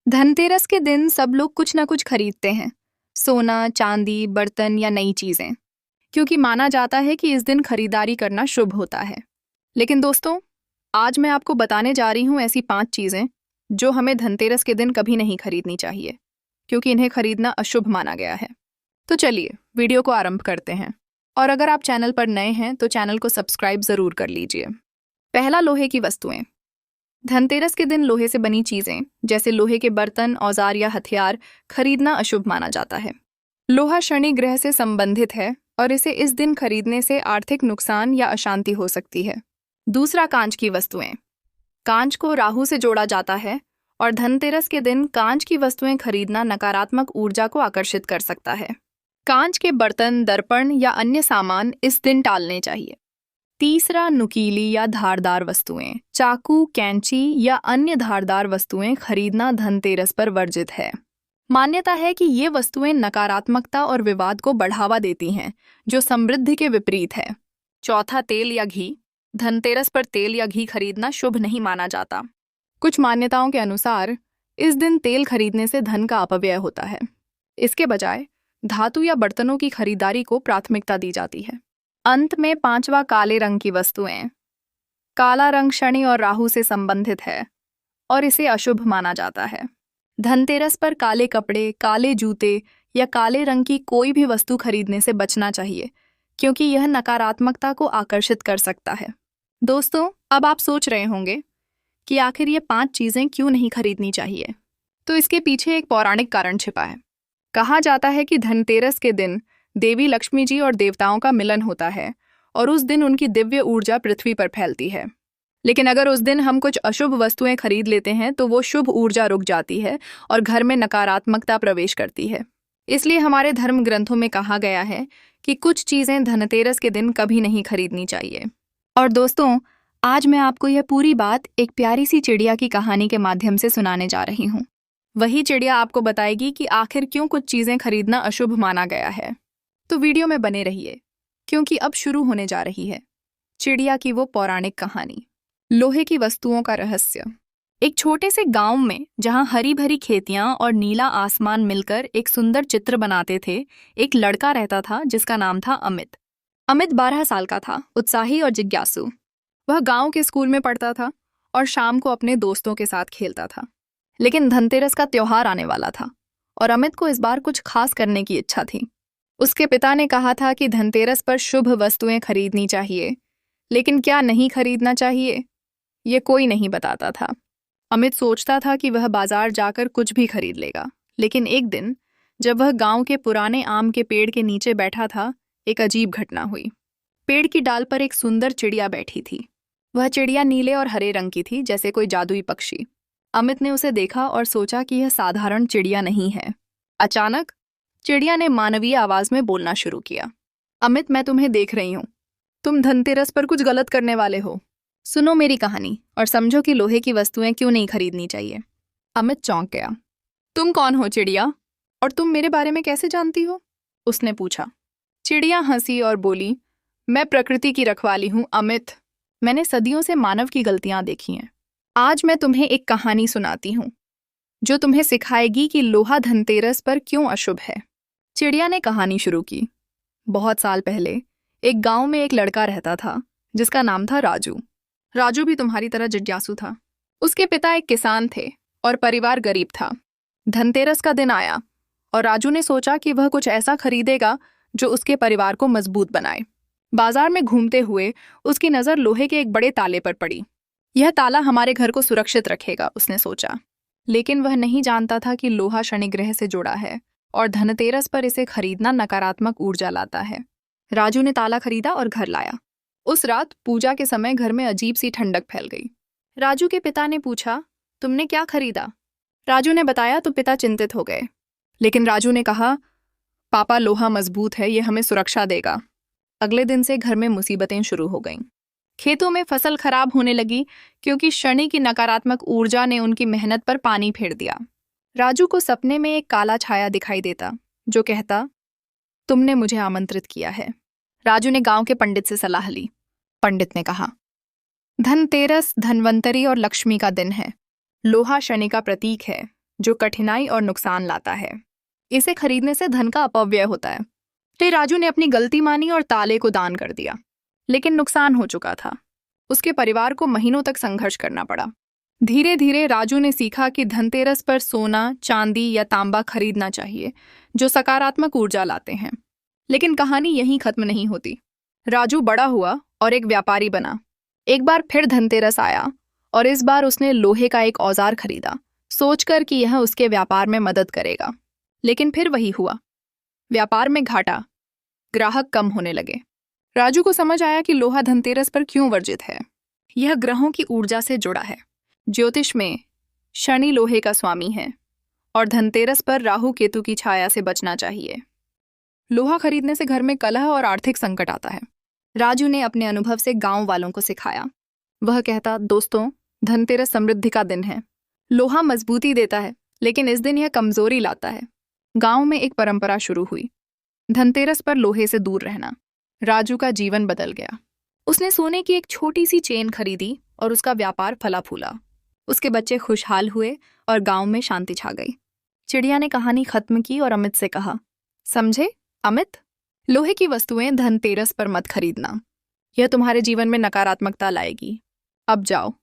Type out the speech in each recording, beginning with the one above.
धनतेरस के दिन सब लोग कुछ ना कुछ खरीदते हैं। सोना, चांदी, बर्तन या नई चीजें, क्योंकि माना जाता है कि इस दिन खरीदारी करना शुभ होता है। लेकिन दोस्तों, आज मैं आपको बताने जा रही हूँ ऐसी 5 चीजें जो हमें धनतेरस के दिन कभी नहीं खरीदनी चाहिए, क्योंकि इन्हें खरीदना अशुभ माना गया है। तो चलिए वीडियो को आरंभ करते हैं। और अगर आप चैनल पर नए हैं तो चैनल को सब्सक्राइब जरूर कर लीजिए। पहला, लोहे की वस्तुएं। धनतेरस के दिन लोहे से बनी चीजें जैसे लोहे के बर्तन, औजार या हथियार खरीदना अशुभ माना जाता है। लोहा शनि ग्रह से संबंधित है और इसे इस दिन खरीदने से आर्थिक नुकसान या अशांति हो सकती है। दूसरा, कांच की वस्तुएं। कांच को राहु से जोड़ा जाता है और धनतेरस के दिन कांच की वस्तुएं खरीदना नकारात्मक ऊर्जा को आकर्षित कर सकता है। कांच के बर्तन, दर्पण या अन्य सामान इस दिन टालने चाहिए। तीसरा, नुकीली या धारदार वस्तुएं। चाकू, कैंची या अन्य धारदार वस्तुएं खरीदना धनतेरस पर वर्जित है। मान्यता है कि ये वस्तुएं नकारात्मकता और विवाद को बढ़ावा देती हैं, जो समृद्धि के विपरीत है। चौथा, तेल या घी। धनतेरस पर तेल या घी खरीदना शुभ नहीं माना जाता। कुछ मान्यताओं के अनुसार इस दिन तेल खरीदने से धन का अपव्यय होता है। इसके बजाय धातु या बर्तनों की खरीदारी को प्राथमिकता दी जाती है। अंत में पांचवा, काले रंग की वस्तुएं। काला रंग शनि और राहु से संबंधित है और इसे अशुभ माना जाता है। धनतेरस पर काले कपड़े, काले जूते या काले रंग की कोई भी वस्तु खरीदने से बचना चाहिए, क्योंकि यह नकारात्मकता को आकर्षित कर सकता है। दोस्तों, अब आप सोच रहे होंगे कि आखिर ये 5 चीजें क्यों नहीं खरीदनी चाहिए। तो इसके पीछे एक पौराणिक कारण छिपा है। कहा जाता है कि धनतेरस के दिन देवी लक्ष्मी जी और देवताओं का मिलन होता है और उस दिन उनकी दिव्य ऊर्जा पृथ्वी पर फैलती है। लेकिन अगर उस दिन हम कुछ अशुभ वस्तुएं खरीद लेते हैं तो वो शुभ ऊर्जा रुक जाती है और घर में नकारात्मकता प्रवेश करती है। इसलिए हमारे धर्म ग्रंथों में कहा गया है कि कुछ चीजें धनतेरस के दिन कभी नहीं खरीदनी चाहिए। और दोस्तों, आज मैं आपको यह पूरी बात एक प्यारी सी चिड़िया की कहानी के माध्यम से सुनाने जा रही हूँ। वही चिड़िया आपको बताएगी कि आखिर क्यों कुछ चीजें खरीदना अशुभ माना गया है। तो वीडियो में बने रहिए, क्योंकि अब शुरू होने जा रही है चिड़िया की वो पौराणिक कहानी। लोहे की वस्तुओं का रहस्य। एक छोटे से गांव में, जहां हरी भरी खेतियां और नीला आसमान मिलकर एक सुंदर चित्र बनाते थे, एक लड़का रहता था जिसका नाम था अमित। अमित 12 साल का था, उत्साही और जिज्ञासु। वह गांव के स्कूल में पढ़ता था और शाम को अपने दोस्तों के साथ खेलता था। लेकिन धनतेरस का त्योहार आने वाला था और अमित को इस बार कुछ खास करने की इच्छा थी। उसके पिता ने कहा था कि धनतेरस पर शुभ वस्तुएं खरीदनी चाहिए, लेकिन क्या नहीं खरीदना चाहिए, ये कोई नहीं बताता था। अमित सोचता था कि वह बाजार जाकर कुछ भी खरीद लेगा। लेकिन एक दिन जब वह गांव के पुराने आम के पेड़ के नीचे बैठा था, एक अजीब घटना हुई। पेड़ की डाल पर एक सुंदर चिड़िया बैठी थी। वह चिड़िया नीले और हरे रंग की थी, जैसे कोई जादुई पक्षी। अमित ने उसे देखा और सोचा कि यह साधारण चिड़िया नहीं है। अचानक चिड़िया ने मानवीय आवाज में बोलना शुरू किया। अमित, मैं तुम्हें देख रही हूँ। तुम धनतेरस पर कुछ गलत करने वाले हो। सुनो मेरी कहानी और समझो कि लोहे की वस्तुएं क्यों नहीं खरीदनी चाहिए। अमित चौंक गया। तुम कौन हो चिड़िया, और तुम मेरे बारे में कैसे जानती हो? उसने पूछा। चिड़िया हंसी और बोली, मैं प्रकृति की रखवाली हूँ अमित। मैंने सदियों से मानव की गलतियां देखी हैं। आज मैं तुम्हें एक कहानी सुनाती हूँ जो तुम्हें सिखाएगी कि लोहा धनतेरस पर क्यों अशुभ है। चिड़िया ने कहानी शुरू की। बहुत साल पहले एक गांव में एक लड़का रहता था जिसका नाम था राजू। राजू भी तुम्हारी तरह जिज्ञासु था। उसके पिता एक किसान थे और परिवार गरीब था। धनतेरस का दिन आया और राजू ने सोचा कि वह कुछ ऐसा खरीदेगा जो उसके परिवार को मजबूत बनाए। बाजार में घूमते हुए उसकी नज़र लोहे के एक बड़े ताले पर पड़ी। यह ताला हमारे घर को सुरक्षित रखेगा, उसने सोचा। लेकिन वह नहीं जानता था कि लोहा शनि ग्रह से जुड़ा है और धनतेरस पर इसे खरीदना नकारात्मक ऊर्जा लाता है। राजू ने ताला खरीदा और घर लाया। उस रात पूजा के समय घर में अजीब सी ठंडक फैल गई। राजू के पिता ने पूछा, तुमने क्या खरीदा? राजू ने बताया तो पिता चिंतित हो गए। लेकिन राजू ने कहा, पापा, लोहा मजबूत है, ये हमें सुरक्षा देगा। अगले दिन से घर में मुसीबतें शुरू हो गईं। खेतों में फसल खराब होने लगी क्योंकि शनि की नकारात्मक ऊर्जा ने उनकी मेहनत पर पानी फेर दिया। राजू को सपने में एक काला छाया दिखाई देता जो कहता, तुमने मुझे आमंत्रित किया है। राजू ने गांव के पंडित से सलाह ली। पंडित ने कहा, धनतेरस धनवंतरी और लक्ष्मी का दिन है। लोहा शनि का प्रतीक है, जो कठिनाई और नुकसान लाता है। इसे खरीदने से धन का अपव्यय होता है। तो राजू ने अपनी गलती मानी और ताले को दान कर दिया, लेकिन नुकसान हो चुका था। उसके परिवार को महीनों तक संघर्ष करना पड़ा। धीरे धीरे राजू ने सीखा कि धनतेरस पर सोना, चांदी या तांबा खरीदना चाहिए, जो सकारात्मक ऊर्जा लाते हैं। लेकिन कहानी यहीं खत्म नहीं होती। राजू बड़ा हुआ और एक व्यापारी बना। एक बार फिर धनतेरस आया और इस बार उसने लोहे का एक औजार खरीदा, सोचकर कि यह उसके व्यापार में मदद करेगा। लेकिन फिर वही हुआ, व्यापार में घाटा, ग्राहक कम होने लगे। राजू को समझ आया कि लोहा धनतेरस पर क्यों वर्जित है। यह ग्रहों की ऊर्जा से जुड़ा है। ज्योतिष में शनि लोहे का स्वामी है और धनतेरस पर राहु केतु की छाया से बचना चाहिए। लोहा खरीदने से घर में कलह और आर्थिक संकट आता है। राजू ने अपने अनुभव से गांव वालों को सिखाया। वह कहता, दोस्तों, धनतेरस समृद्धि का दिन है। लोहा मजबूती देता है, लेकिन इस दिन यह कमजोरी लाता है। गांव में एक परंपरा शुरू हुई, धनतेरस पर लोहे से दूर रहना। राजू का जीवन बदल गया। उसने सोने की एक छोटी सी चेन खरीदी और उसका व्यापार फला फूला। उसके बच्चे खुशहाल हुए और गांव में शांति छा गई। चिड़िया ने कहानी खत्म की और अमित से कहा, समझे अमित, लोहे की वस्तुएं धनतेरस पर मत खरीदना। यह तुम्हारे जीवन में नकारात्मकता लाएगी। अब जाओ,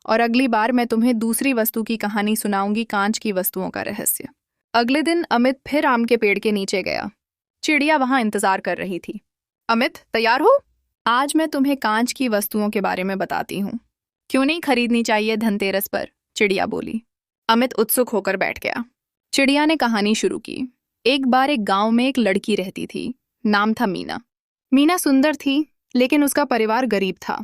और अगली बार मैं तुम्हें दूसरी वस्तु की कहानी सुनाऊंगी, कांच की वस्तुओं का रहस्य। अगले दिन अमित फिर आम के पेड़ के नीचे गया। चिड़िया वहां इंतजार कर रही थी। अमित, तैयार हो? आज मैं तुम्हें कांच की वस्तुओं के बारे में बताती हूँ। क्यों नहीं खरीदनी चाहिए धनतेरस पर? चिड़िया बोली। अमित उत्सुक होकर बैठ गया। चिड़िया ने कहानी शुरू की। एक बार एक गांव में एक लड़की रहती थी। नाम था मीना। मीना सुंदर थी, लेकिन उसका परिवार गरीब था।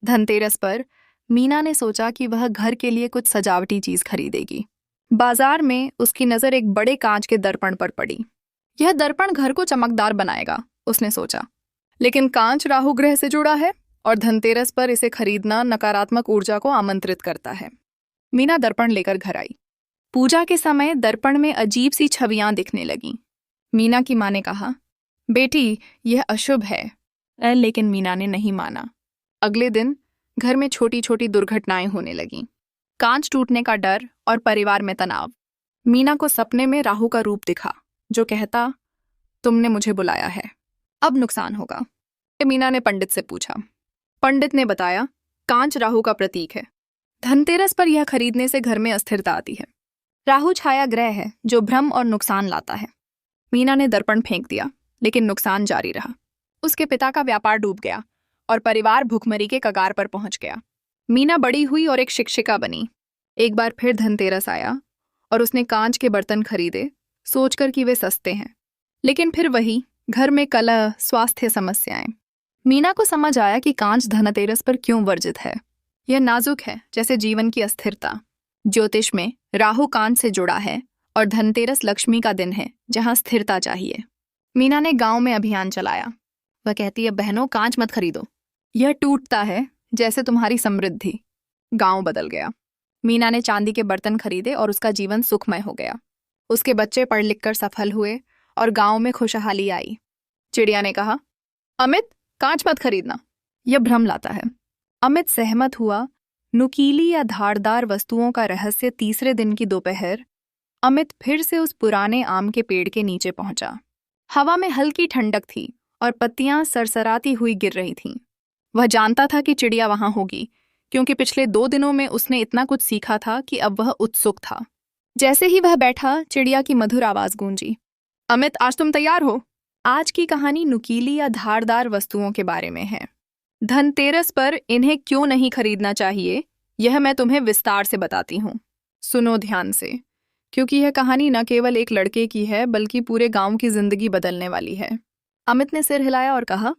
धनतेरस पर मीना ने सोचा कि वह घर के लिए कुछ सजावटी चीज खरीदेगी। बाजार में उसकी नजर एक बड़े कांच के दर्पण पर पड़ी। यह दर्पण घर को चमकदार बनाएगा, उसने सोचा। लेकिन कांच राहु ग्रह से जुड़ा है और धनतेरस पर इसे खरीदना नकारात्मक ऊर्जा को आमंत्रित करता है। मीना दर्पण लेकर घर आई। पूजा के समय दर्पण में अजीब सी छवियां दिखने लगीं। मीना की माँ ने कहा, बेटी, यह अशुभ है। लेकिन मीना ने नहीं माना। अगले दिन घर में छोटी छोटी दुर्घटनाएं होने लगीं। कांच टूटने का डर और परिवार में तनाव। मीना को सपने में राहु का रूप दिखा, जो कहता, तुमने मुझे बुलाया है, अब नुकसान होगा। मीना ने पंडित से पूछा। पंडित ने बताया, कांच राहु का प्रतीक है। धनतेरस पर यह खरीदने से घर में अस्थिरता आती है। राहु छाया ग्रह है जो भ्रम और नुकसान लाता है। मीना ने दर्पण फेंक दिया, लेकिन नुकसान जारी रहा। उसके पिता का व्यापार डूब गया और परिवार भुखमरी के कगार पर पहुंच गया। मीना बड़ी हुई और एक शिक्षिका बनी। एक बार फिर धनतेरस आया और उसने कांच के बर्तन खरीदे, सोचकर कि वे सस्ते हैं। लेकिन फिर वही, घर में कलह, स्वास्थ्य समस्याएं। मीना को समझ आया कि कांच धनतेरस पर क्यों वर्जित है। यह नाजुक है, जैसे जीवन की अस्थिरता। ज्योतिष में राहु कांच से जुड़ा है और धनतेरस लक्ष्मी का दिन है, जहां स्थिरता चाहिए। मीना ने गांव में अभियान चलाया। वह कहती है, बहनों, कांच मत खरीदो, यह टूटता है जैसे तुम्हारी समृद्धि। गांव बदल गया। मीना ने चांदी के बर्तन खरीदे और उसका जीवन सुखमय हो गया। उसके बच्चे पढ़ लिख कर सफल हुए और गांव में खुशहाली आई। चिड़िया ने कहा, अमित, कांच मत खरीदना, यह भ्रम लाता है। अमित सहमत हुआ। नुकीली या धारदार वस्तुओं का रहस्य। तीसरे दिन की दोपहर अमित फिर से उस पुराने आम के पेड़ के नीचे पहुंचा। हवा में हल्की ठंडक थी और पत्तियां सरसराती हुई गिर रही थीं। वह जानता था कि चिड़िया वहां होगी, क्योंकि पिछले 2 दिनों में उसने इतना कुछ सीखा था कि अब वह उत्सुक था। जैसे ही वह बैठा, चिड़िया की मधुर आवाज गूंजी, अमित, आज तुम तैयार हो? आज की कहानी नुकीली या धारदार वस्तुओं के बारे में है। धनतेरस पर इन्हें क्यों नहीं खरीदना चाहिए, यह मैं तुम्हें विस्तार से बताती हूँ। सुनो ध्यान से, क्योंकि यह कहानी न केवल एक लड़के की है, बल्कि पूरे गांव की जिंदगी बदलने वाली है। अमित ने सिर हिलाया और कहा,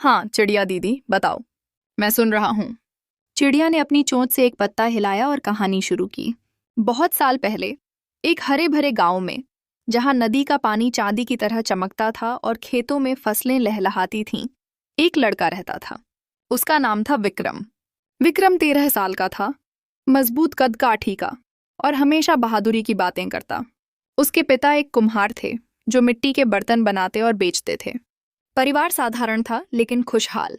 हाँ चिड़िया दीदी, बताओ, मैं सुन रहा हूँ। चिड़िया ने अपनी चोंच से एक पत्ता हिलाया और कहानी शुरू की। बहुत साल पहले एक हरे भरे गांव में, जहां नदी का पानी चांदी की तरह चमकता था और खेतों में फसलें लहलहाती थीं, एक लड़का रहता था। उसका नाम था विक्रम। विक्रम 13 साल का था, मजबूत कद काठी का और हमेशा बहादुरी की बातें करता। उसके पिता एक कुम्हार थे जो मिट्टी के बर्तन बनाते और बेचते थे। परिवार साधारण था लेकिन खुशहाल।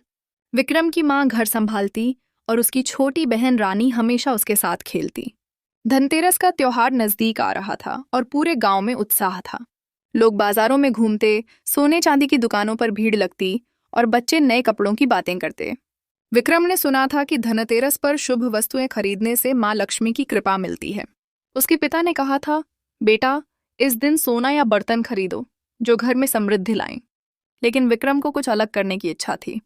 विक्रम की माँ घर संभालती और उसकी छोटी बहन रानी हमेशा उसके साथ खेलती। धनतेरस का त्योहार नजदीक आ रहा था और पूरे गांव में उत्साह था। लोग बाजारों में घूमते, सोने चांदी की दुकानों पर भीड़ लगती और बच्चे नए कपड़ों की बातें करते। विक्रम ने सुना था कि धनतेरस पर शुभ वस्तुएं खरीदने से माँ लक्ष्मी की कृपा मिलती है। उसके पिता ने कहा था, बेटा, इस दिन सोना या बर्तन खरीदो जो घर में समृद्धि लाएं। लेकिन विक्रम को कुछ अलग करने की इच्छा थी।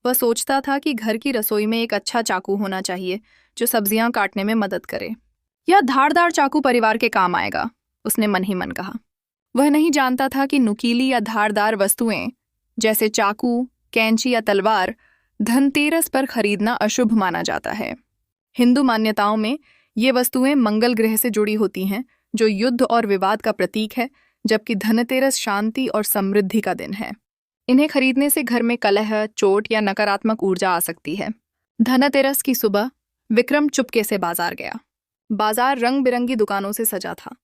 वह सोचता था कि घर की रसोई में एक अच्छा चाकू होना चाहिए जो सब्जियां काटने में मदद करे। यह धारदार चाकू परिवार के काम आएगा, उसने मन ही मन कहा। वह नहीं जानता था कि नुकीली या धारदार वस्तुएं जैसे चाकू, कैंची या तलवार धनतेरस पर खरीदना अशुभ माना जाता है। हिंदू मान्यताओं में ये वस्तुएं मंगल ग्रह से जुड़ी होती हैं, जो युद्ध और विवाद का प्रतीक है, जबकि धनतेरस शांति और समृद्धि का दिन है। इन्हें खरीदने से घर में कलह, चोट या नकारात्मक ऊर्जा आ सकती है। धनतेरस की सुबह विक्रम चुपके से बाजार गया। बाजार रंग बिरंगी दुकानों से सजा था।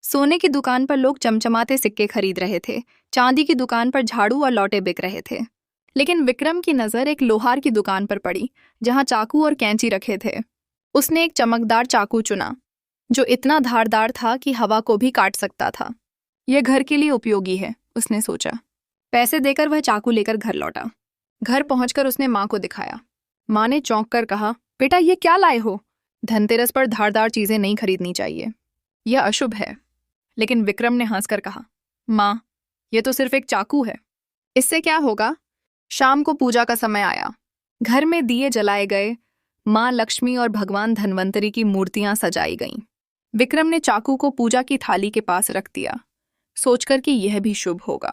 सोने की दुकान पर लोग चमचमाते सिक्के खरीद रहे थे, चांदी की दुकान पर झाड़ू और लौटे बिक रहे थे। लेकिन विक्रम की नज़र एक लोहार की दुकान पर पड़ी, जहां चाकू और कैंची रखे थे। उसने एक चमकदार चाकू चुना जो इतना धारदार था कि हवा को भी काट सकता था। यह घर के लिए उपयोगी है, उसने सोचा। पैसे देकर वह चाकू लेकर घर लौटा। घर पहुंचकर उसने माँ को दिखाया। माँ ने चौंक कर कहा, बेटा, ये क्या लाए हो? धनतेरस पर धारदार चीजें नहीं खरीदनी चाहिए, यह अशुभ है। लेकिन विक्रम ने हंसकर कहा, माँ, यह तो सिर्फ एक चाकू है, इससे क्या होगा? शाम को पूजा का समय आया। घर में दिए जलाए गए, माँ लक्ष्मी और भगवान धन्वंतरी की मूर्तियां सजाई गईं। विक्रम ने चाकू को पूजा की थाली के पास रख दिया, सोचकर कि यह भी शुभ होगा।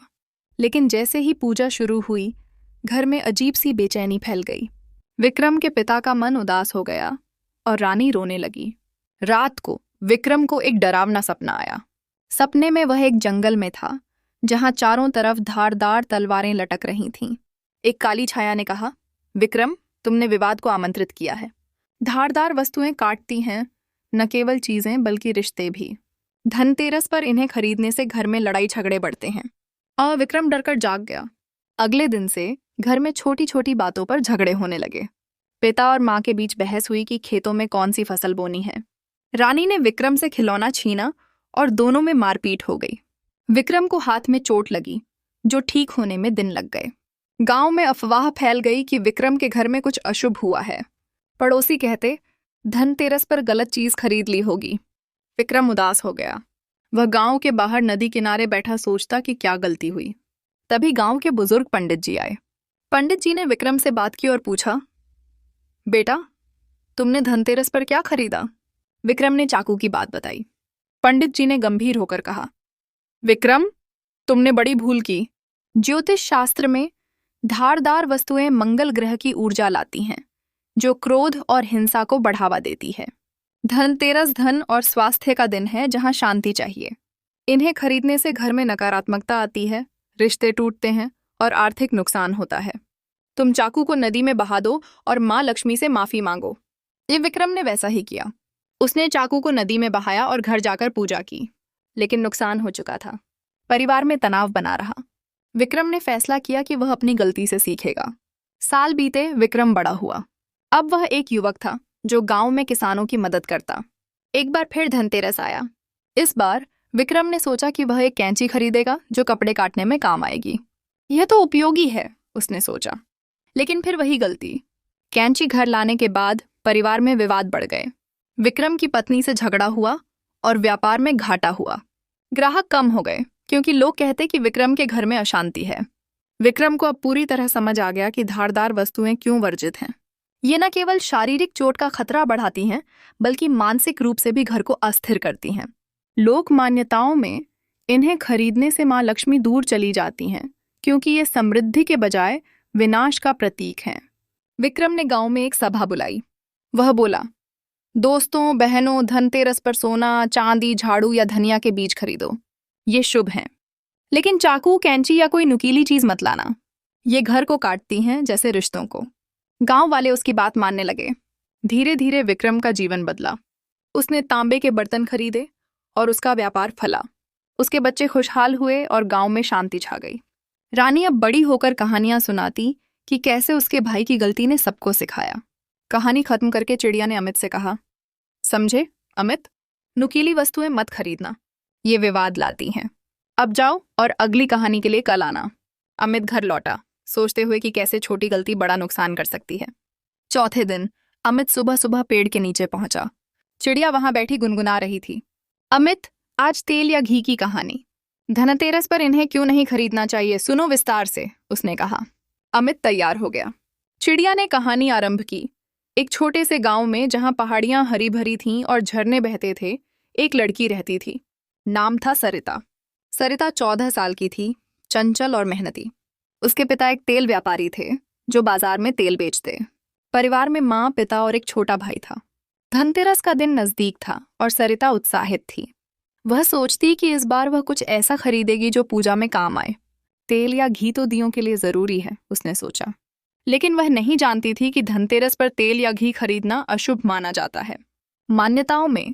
लेकिन जैसे ही पूजा शुरू हुई, घर में अजीब सी बेचैनी फैल गई। विक्रम के पिता का मन उदास हो गया और रानी रोने लगी। रात को विक्रम को एक डरावना सपना आया। सपने में वह एक जंगल में था, जहां चारों तरफ धारदार तलवारें लटक रही थीं। एक काली छाया ने कहा, विक्रम, तुमने विवाद को आमंत्रित किया है। धारदार वस्तुएं काटती हैं न केवल चीजें बल्कि रिश्ते भी। धनतेरस पर इन्हें खरीदने से घर में लड़ाई झगड़े बढ़ते हैं। और विक्रम डरकर जाग गया। अगले दिन से घर में छोटी छोटी बातों पर झगड़े होने लगे। पिता और माँ के बीच बहस हुई कि खेतों में कौन सी फसल बोनी है। रानी ने विक्रम से खिलौना छीना और दोनों में मारपीट हो गई। विक्रम को हाथ में चोट लगी, जो ठीक होने में दिन लग गए। गांव में अफवाह फैल गई कि विक्रम के घर में कुछ अशुभ हुआ है। पड़ोसी कहते, धनतेरस पर गलत चीज खरीद ली होगी। विक्रम उदास हो गया। वह गांव के बाहर नदी किनारे बैठा सोचता कि क्या गलती हुई। तभी गांव के बुजुर्ग पंडित जी आए। पंडित जी ने विक्रम से बात की और पूछा, बेटा, तुमने धनतेरस पर क्या खरीदा? विक्रम ने चाकू की बात बताई। पंडित जी ने गंभीर होकर कहा, विक्रम, तुमने बड़ी भूल की। ज्योतिष शास्त्र में धारदार वस्तुएं मंगल ग्रह की ऊर्जा लाती हैं, जो क्रोध और हिंसा को बढ़ावा देती है। धनतेरस धन और स्वास्थ्य का दिन है, जहां शांति चाहिए। इन्हें खरीदने से घर में नकारात्मकता आती है, रिश्ते टूटते हैं और आर्थिक नुकसान होता है। तुम चाकू को नदी में बहा दो और माँ लक्ष्मी से माफी मांगो। ये विक्रम ने वैसा ही किया। उसने चाकू को नदी में बहाया और घर जाकर पूजा की। लेकिन नुकसान हो चुका था। परिवार में तनाव बना रहा। विक्रम ने फैसला किया कि वह अपनी गलती से सीखेगा। साल बीते, विक्रम बड़ा हुआ। अब वह एक युवक था जो गांव में किसानों की मदद करता। एक बार फिर धनतेरस आया। इस बार विक्रम ने सोचा कि वह एक कैंची खरीदेगा जो कपड़े काटने में काम आएगी। यह तो उपयोगी है, उसने सोचा। लेकिन फिर वही गलती। कैंची घर लाने के बाद परिवार में विवाद बढ़ गए। विक्रम की पत्नी से झगड़ा हुआ और व्यापार में घाटा हुआ। ग्राहक कम हो गए क्योंकि लोग कहते कि विक्रम के घर में अशांति है। विक्रम को अब पूरी तरह समझ आ गया कि धारदार वस्तुएं क्यों वर्जित हैं। ये न केवल शारीरिक चोट का खतरा बढ़ाती हैं, बल्कि मानसिक रूप से भी घर को अस्थिर करती हैं। लोक मान्यताओं में इन्हें खरीदने से माँ लक्ष्मी दूर चली जाती हैं, क्योंकि ये समृद्धि के बजाय विनाश का प्रतीक हैं। विक्रम ने गांव में एक सभा बुलाई। वह बोला, दोस्तों, बहनों, धनतेरस पर सोना, चांदी, झाड़ू या धनिया के बीज खरीदो। ये शुभ हैं। लेकिन चाकू, कैंची या कोई नुकीली चीज मत लाना। ये घर को काटती हैं, जैसे रिश्तों को। गांव वाले उसकी बात मानने लगे। धीरे धीरे विक्रम का जीवन बदला। उसने तांबे के बर्तन खरीदे और उसका व्यापार फला। उसके बच्चे खुशहाल हुए और गांव में शांति छा गई। रानी अब बड़ी होकर कहानियां सुनाती कि कैसे उसके भाई की गलती ने सबको सिखाया। कहानी खत्म करके चिड़िया ने अमित से कहा, समझे अमित, नुकीली वस्तुएं मत खरीदना, ये विवाद लाती हैं। अब जाओ और अगली कहानी के लिए कल आना। अमित घर लौटा, सोचते हुए कि कैसे छोटी गलती बड़ा नुकसान कर सकती है। चौथे दिन अमित सुबह सुबह पेड़ के नीचे पहुंचा। चिड़िया वहां बैठी गुनगुना रही थी। अमित, आज तेल या घी की कहानी। धनतेरस पर इन्हें क्यों नहीं खरीदना चाहिए, सुनो विस्तार से, उसने कहा। अमित तैयार हो गया। चिड़िया ने कहानी आरंभ की। एक छोटे से गांव में, जहां पहाड़ियां हरी भरी थीं और झरने बहते थे, एक लड़की रहती थी। नाम था सरिता। सरिता 14 साल की थी, चंचल और मेहनती। उसके पिता एक तेल व्यापारी थे जो बाजार में तेल बेचते। परिवार में माँ, पिता और एक छोटा भाई था। धनतेरस का दिन नजदीक था और सरिता उत्साहित थी। वह सोचती कि इस बार वह कुछ ऐसा खरीदेगी जो पूजा में काम आए। तेल या घी तो दियों के लिए जरूरी है, उसने सोचा। लेकिन वह नहीं जानती थी कि धनतेरस पर तेल या घी खरीदना अशुभ माना जाता है। मान्यताओं में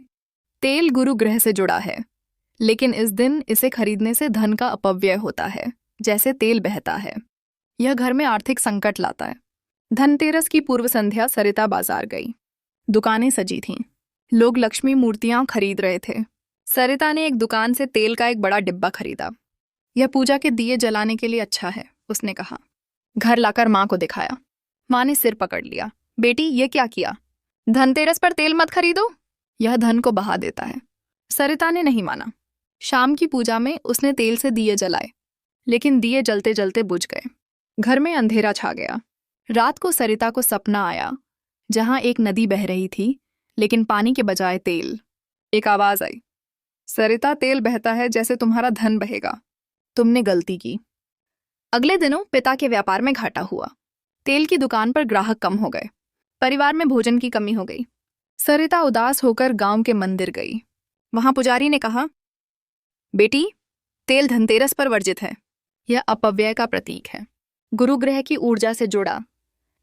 तेल गुरु ग्रह से जुड़ा है, लेकिन इस दिन इसे खरीदने से धन का अपव्यय होता है, जैसे तेल बहता है। यह घर में आर्थिक संकट लाता है। धनतेरस की पूर्व संध्या सरिता बाजार गई। दुकानें सजी थीं। लोग लक्ष्मी मूर्तियां खरीद रहे थे। सरिता ने एक दुकान से तेल का एक बड़ा डिब्बा खरीदा। यह पूजा के दिए जलाने के लिए अच्छा है, उसने कहा। घर लाकर माँ को दिखाया। माँ ने सिर पकड़ लिया। बेटी, ये क्या किया? धनतेरस पर तेल मत खरीदो, यह धन को बहा देता है। सरिता ने नहीं माना। शाम की पूजा में उसने तेल से दिए जलाए, लेकिन दिए जलते जलते बुझ गए। घर में अंधेरा छा गया। रात को सरिता को सपना आया, जहां एक नदी बह रही थी, लेकिन पानी के बजाय तेल। एक आवाज आई, सरिता, तेल बहता है जैसे तुम्हारा धन बहेगा। तुमने गलती की। अगले दिनों पिता के व्यापार में घाटा हुआ। तेल की दुकान पर ग्राहक कम हो गए। परिवार में भोजन की कमी हो गई। सरिता उदास होकर गांव के मंदिर गई। वहां पुजारी ने कहा, बेटी, तेल धनतेरस पर वर्जित है। यह अपव्यय का प्रतीक है, गुरु ग्रह की ऊर्जा से जुड़ा,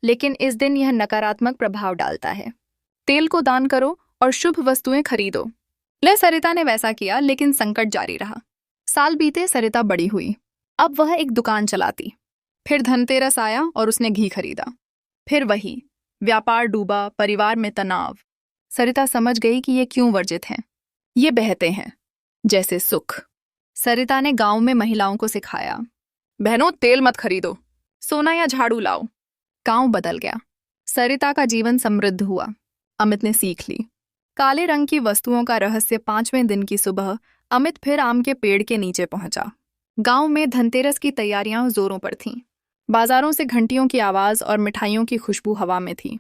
लेकिन इस दिन यह नकारात्मक प्रभाव डालता है। तेल को दान करो और शुभ वस्तुएं खरीदो। सरिता ने वैसा किया, लेकिन संकट जारी रहा। साल बीते, सरिता बड़ी हुई। अब वह एक दुकान चलाती। फिर धनतेरस आया और उसने घी खरीदा। फिर वही, व्यापार डूबा, परिवार में तनाव। सरिता समझ गई कि ये क्यों वर्जित हैं। ये बहते हैं जैसे सुख। सरिता ने गांव में महिलाओं को सिखाया, बहनों, तेल मत खरीदो, सोना या झाड़ू लाओ। गांव बदल गया। सरिता का जीवन समृद्ध हुआ। अमित ने सीख ली काले रंग की वस्तुओं का रहस्य। 5वें दिन की सुबह अमित फिर आम के पेड़ के नीचे पहुंचा। गांव में धनतेरस की तैयारियां जोरों पर थीं। बाजारों से घंटियों की आवाज और मिठाइयों की खुशबू हवा में थी।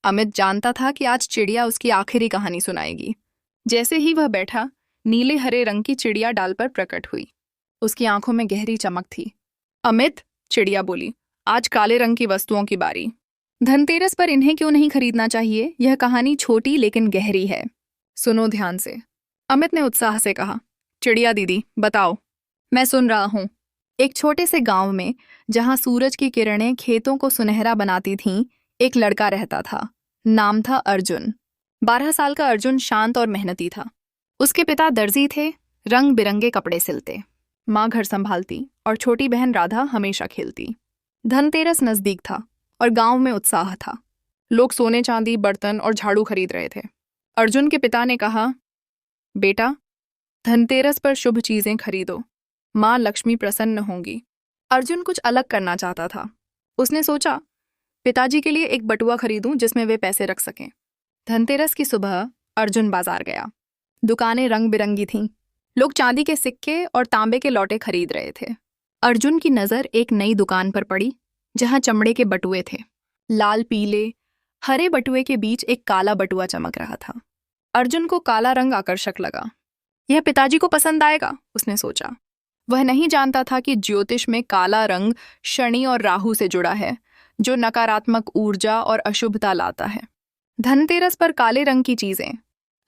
अमित जानता था कि आज चिड़िया उसकी आखिरी कहानी सुनाएगी। जैसे ही वह बैठा, नीले हरे रंग की चिड़िया डाल पर प्रकट हुई। उसकी आंखों में गहरी चमक थी। अमित, चिड़िया बोली, आज काले रंग की वस्तुओं की बारी। धनतेरस पर इन्हें क्यों नहीं खरीदना चाहिए? यह कहानी छोटी लेकिन गहरी है, सुनो ध्यान से। अमित ने उत्साह से कहा, चिड़िया दीदी, बताओ। मैं सुन रहा हूं। एक छोटे से गांव में, जहां सूरज की किरणें खेतों को सुनहरा बनाती थीं, एक लड़का रहता था। नाम था अर्जुन। 12 साल का अर्जुन शांत और मेहनती था। उसके पिता दर्जी थे, रंग बिरंगे कपड़े सिलते। माँ घर संभालती और छोटी बहन राधा हमेशा खेलती। धनतेरस नजदीक था और गांव में उत्साह था। लोग सोने चांदी, बर्तन और झाड़ू खरीद रहे थे। अर्जुन के पिता ने कहा, बेटा, धनतेरस पर शुभ चीजें खरीदो, माँ लक्ष्मी प्रसन्न होंगी। अर्जुन कुछ अलग करना चाहता था। उसने सोचा, पिताजी के लिए एक बटुआ खरीदूं जिसमें वे पैसे रख सकें। धनतेरस की सुबह अर्जुन बाजार गया। दुकानें रंग बिरंगी थीं। लोग चांदी के सिक्के और तांबे के लौटे खरीद रहे थे। अर्जुन की नज़र एक नई दुकान पर पड़ी, जहां चमड़े के बटुए थे। लाल, पीले, हरे बटुए के बीच एक काला बटुआ चमक रहा था। अर्जुन को काला रंग आकर्षक लगा। यह पिताजी को पसंद आएगा, उसने सोचा। वह नहीं जानता था कि ज्योतिष में काला रंग शनि और राहु से जुड़ा है, जो नकारात्मक ऊर्जा और अशुभता लाता है। धनतेरस पर काले रंग की चीजें,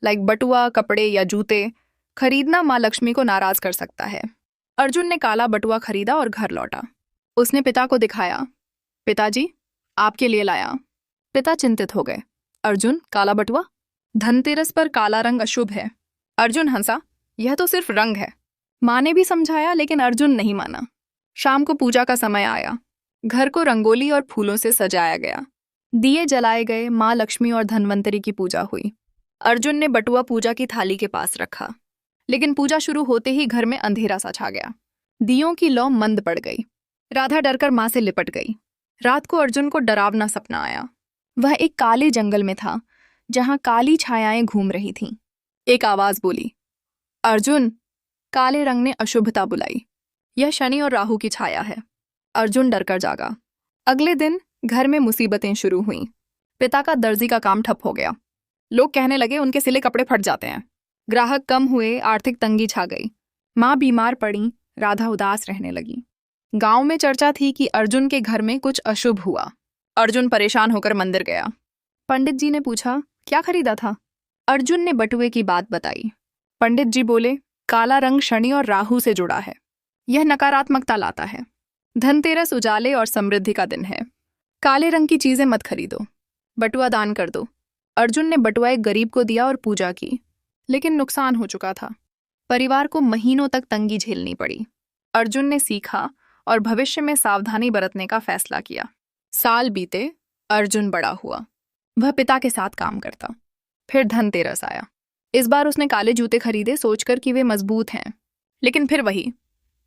लाइक बटुआ, कपड़े या जूते, खरीदना माँ लक्ष्मी को नाराज कर सकता है। अर्जुन ने काला बटुआ खरीदा और घर लौटा। उसने पिता को दिखाया, पिताजी, आपके लिए लाया। पिता चिंतित हो गए। अर्जुन, काला बटुआ? धनतेरस पर काला रंग अशुभ है। अर्जुन हंसा, यह तो सिर्फ रंग है। माँ ने भी समझाया, लेकिन अर्जुन नहीं माना। शाम को पूजा का समय आया। घर को रंगोली और फूलों से सजाया गया। दिए जलाए गए। माँ लक्ष्मी और धनवंतरी की पूजा हुई। अर्जुन ने बटुआ पूजा की थाली के पास रखा, लेकिन पूजा शुरू होते ही घर में अंधेरा सा छा गया। दियों की लौ मंद पड़ गई। राधा डरकर माँ से लिपट गई। रात को अर्जुन को डरावना सपना आया। वह एक काले जंगल में था, जहां काली छायाएं घूम रही थीं। एक आवाज बोली, अर्जुन। काले रंग ने अशुभता बुलाई। यह शनि और राहु की छाया है। अर्जुन डरकर जागा। अगले दिन घर में मुसीबतें शुरू हुईं। पिता का दर्जी का काम ठप हो गया। लोग कहने लगे उनके सिले कपड़े फट जाते हैं। ग्राहक कम हुए, आर्थिक तंगी छा गई। माँ बीमार पड़ी, राधा उदास रहने लगी। गांव में चर्चा थी कि अर्जुन के घर में कुछ अशुभ हुआ। अर्जुन परेशान होकर मंदिर गया। पंडित जी ने पूछा, क्या खरीदा था? अर्जुन ने बटुए की बात बताई। पंडित जी बोले, काला रंग शनि और राहु से जुड़ा है। यह नकारात्मकता लाता है। धनतेरस उजाले और समृद्धि का दिन है। काले रंग की चीजें मत खरीदो, बटुआ दान कर दो। अर्जुन ने बटुआ एक गरीब को दिया और पूजा की, लेकिन नुकसान हो चुका था। परिवार को महीनों तक तंगी झेलनी पड़ी। अर्जुन ने सीखा और भविष्य में सावधानी बरतने का फैसला किया। साल बीते, अर्जुन बड़ा हुआ। वह पिता के साथ काम करता। फिर धनतेरस आया। इस बार उसने काले जूते खरीदे, सोचकर कि वे मजबूत हैं। लेकिन फिर वही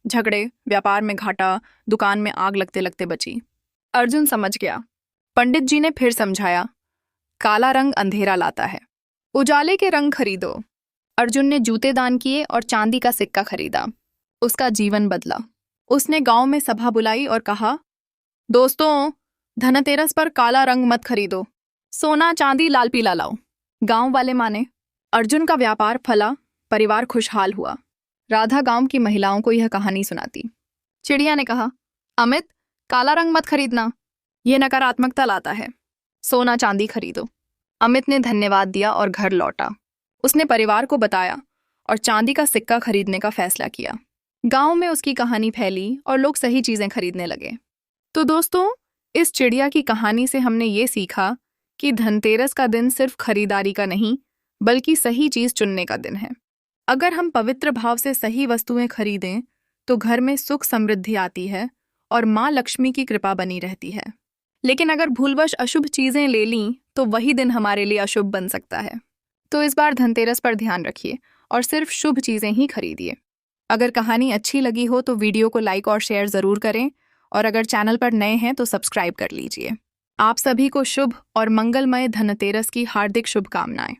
झगड़े, व्यापार में घाटा, दुकान में आग लगते लगते बची। अर्जुन समझ गया। पंडित जी ने फिर समझाया, काला रंग अंधेरा लाता है, उजाले के रंग खरीदो। अर्जुन ने जूते दान किए और चांदी का सिक्का खरीदा। उसका जीवन बदला। उसने गांव में सभा बुलाई और कहा, दोस्तों, धनतेरस पर काला रंग मत खरीदो, सोना चांदी लाल पीला लाओ। गांव वाले माने। अर्जुन का व्यापार फला, परिवार खुशहाल हुआ। राधा गांव की महिलाओं को यह कहानी सुनाती। चिड़िया ने कहा, अमित, काला रंग मत खरीदना, यह नकारात्मकता लाता है। सोना चांदी खरीदो। अमित ने धन्यवाद दिया और घर लौटा। उसने परिवार को बताया और चांदी का सिक्का खरीदने का फैसला किया। गांव में उसकी कहानी फैली और लोग सही चीजें खरीदने लगे। तो दोस्तों, इस चिड़िया की कहानी से हमने ये सीखा कि धनतेरस का दिन सिर्फ खरीदारी का नहीं, बल्कि सही चीज चुनने का दिन है। अगर हम पवित्र भाव से सही वस्तुएं खरीदें तो घर में सुख समृद्धि आती है और माँ लक्ष्मी की कृपा बनी रहती है। लेकिन अगर भूलवश अशुभ चीजें ले लीं तो वही दिन हमारे लिए अशुभ बन सकता है। तो इस बार धनतेरस पर ध्यान रखिए और सिर्फ शुभ चीजें ही खरीदिए। अगर कहानी अच्छी लगी हो तो वीडियो को लाइक और शेयर ज़रूर करें, और अगर चैनल पर नए हैं तो सब्सक्राइब कर लीजिए। आप सभी को शुभ और मंगलमय धनतेरस की हार्दिक शुभकामनाएं।